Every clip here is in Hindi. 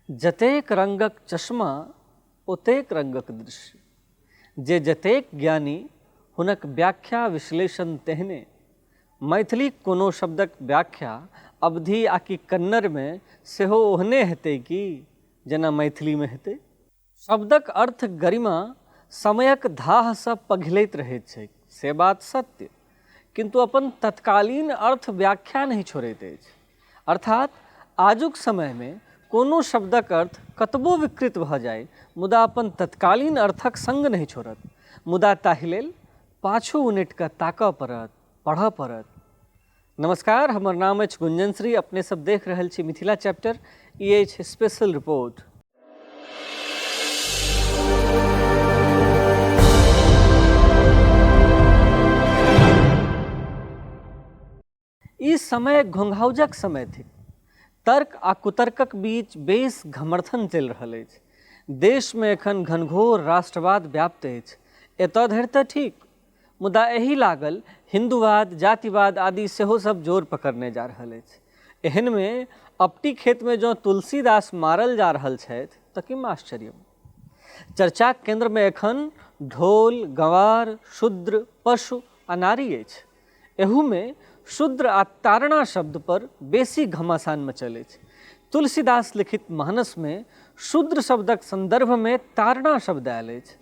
जतेक रंगक चश्मा ओतेक रंगक दृश्य। जे जतेक ज्ञानी हुनक व्याख्या विश्लेषण तेहने। मैथिली कोनो शब्दक व्याख्या अवधी आकि कन्नड़ में सेहो ओहने हेतै कि जेना मैथिली में हेतै। शब्दक अर्थ गरिमा समयक धाह सँ पघिलैत रहैत छै, से बात सत्य, किंतु अपन तत्कालीन अर्थ व्याख्या नहीं छोड़ैत अछि। अर्थात आजुक समय में कोनो शब्दक अर्थ कतबो विकृत भऽ जाय मुदा अपन तत्कालीन अर्थक संग नहीं छोड़त, मुदा ताहि लेल पाछू उनटि कऽ ताकऽ पड़त, पढ़ऽ पड़त। नमस्कार, हमर नाम अछि गुंजन श्री। अपने सब देख रहल छी मिथिला चैप्टर। ई अछि स्पेशल रिपोर्ट। ई समय घोंघाउजक समय थिक। तर्क आ कुतर्कक बीच बेस घमर्थन चलि रहल अछि। देश में एखन घनघोर राष्ट्रवाद व्याप्त अछि। एतऽ धरि तऽ ठीक, मुदा एही लागल हिंदूवाद, जातिवाद आदि सेहो सब जोर पकड़ने जा रहल अछि। एहन में अपटी खेत में जँ तुलसीदास मारल जा रहल छथि तऽ किम आश्चर्य। चर्चाक केंद्र में एखन ढोल, गंवार, शूद्र, पशु आ नारी अछि। एहू में शूद्र आ तारणा शब्द पर बेसी घमासान मचल अछि। तुलसीदास लिखित मानस में शूद्र शब्दक संदर्भ में तारणा शब्द आयल अछि।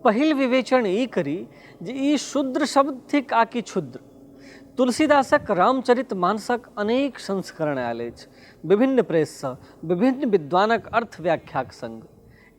पहिल विवेचन ई करी जे ई शूद्र शब्द थिक आकि क्षुद्र। तुलसीदासक रामचरित मानसक अनेक संस्करण आयल अछि, विभिन्न प्रेस सँ, विभिन्न विद्वानक अर्थ व्याख्याक संग।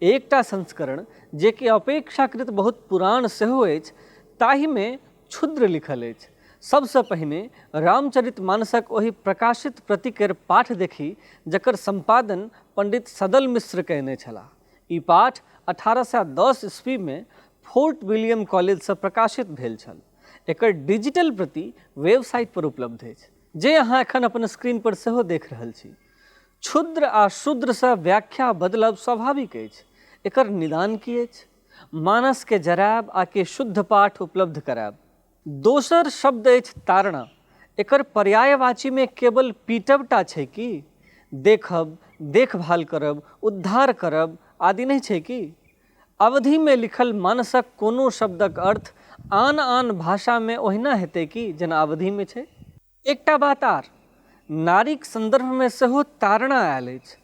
एकटा संस्करण जे कि अपेक्षाकृत बहुत पुरान सेहो अछि, ताहि में क्षुद्र लिखल अछि। सबसँ पहिने रामचरित मानसक ओहि प्रकाशित प्रति केर पाठ देखी जकर संपादन पंडित सदल मिश्र कयने छलाह। ई पाठ 1810 ईस्वी में फोर्ट विलियम कॉलेज से प्रकाशित भेल छल। एकर डिजिटल प्रति वेबसाइट पर उपलब्ध अछि, जे अहाँ एखन अपन स्क्रीन पर सेहो देख रहल छी। क्षुद्र आ शूद्र से व्याख्या बदलब स्वाभाविक अछि। एकर निदान की अछि? मानस के जराब आ के शुद्ध पाठ उपलब्ध करायब। दोसर शब्द अछि तारणा। एकर पर्यायवाची में केवल पीटबटा छै कि? देखब, देखभाल करब, उद्धार करब आदि नहीं छै कि? अवधि में लिखल मानसक कोनो शब्दक अर्थ आन आन भाषा में ओहिना हेतै कि जेना अवधि में छै? एकटा बात आर, नारीक संदर्भ में सेहो तारणा आयल अछि।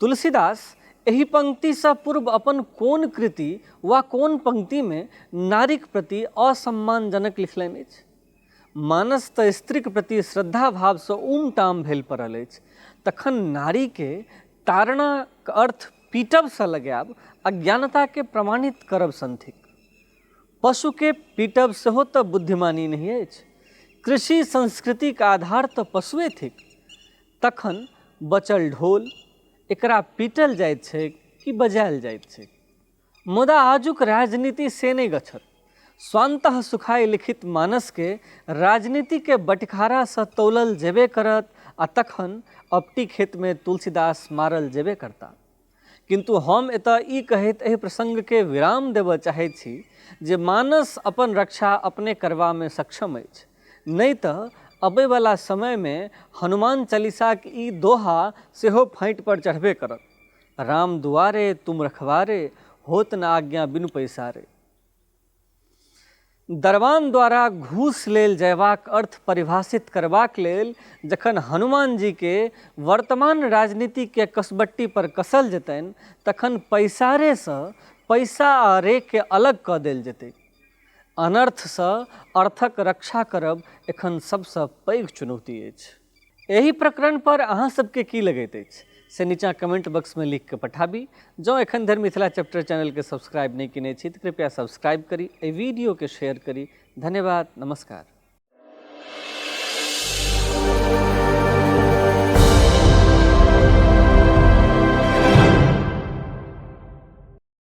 तुलसीदास एही पंक्ति से पूर्व अपन कोन कृति वा कोन पंक्ति में नारीक प्रति असम्मानजनक लिखलनि अछि? मानस तऽ स्त्रीक प्रति श्रद्धा भाव से उम टाम भेल पड़ल अछि, तखन नारी के तारणाक अर्थ पीटब से लगायब अज्ञानता के प्रमाणित करब सन थिक। पशु के पीटब सेहो तऽ बुद्धिमानी नहीं अछि। कृषि संस्कृति के आधार तऽ पशुए थिक। तखन बचल ढोल, एकरा पीटल जाइत छै कि बजायल जाइत छै? मुदा आजुक राजनीति से नहीं गछत। स्वान्तः सुखाय लिखित मानस के राजनीति के बटिखारा से तौलल जेबे करत आ तखन अपटी खेत में तुलसीदास मारल जेबे करता। किंतु हम एतऽ ई कहैत एहि प्रसंग के विराम देबऽ चाहैत छी जे मानस अपन रक्षा अपने करबा में सक्षम अछि। नहीं तऽ अबै वाला समय में हनुमान चालीसाक ई दोहा सेहो फाँटि पर चढ़बे करत। राम दुआरे तुम रखवारे, होत न आज्ञा बिनु पैसारे। दरबान द्वारा घूस लेल जयबाक अर्थ परिभाषित करबाक लेल जखन हनुमान जी के वर्तमान राजनीति के कसबट्टी पर कसल जेतनि तखन पैसारे सँ पैसा आ रे के अलग कऽ देल जेतै। अनर्थ सँ अर्थक रक्षा करब एखन सबसँ पैघ चुनौती अछि। एही प्रकरण पर अहाँ सबके की लगैत अछि से नीचा कमेंट बॉक्स में लिख के पठाबी। जँ एखन धरि मिथिला चैप्टर चैनल के सब्सक्राइब नहीं केने छी तऽ कृपया सब्सक्राइब करी, एहि वीडियो के शेयर करी। धन्यवाद, नमस्कार।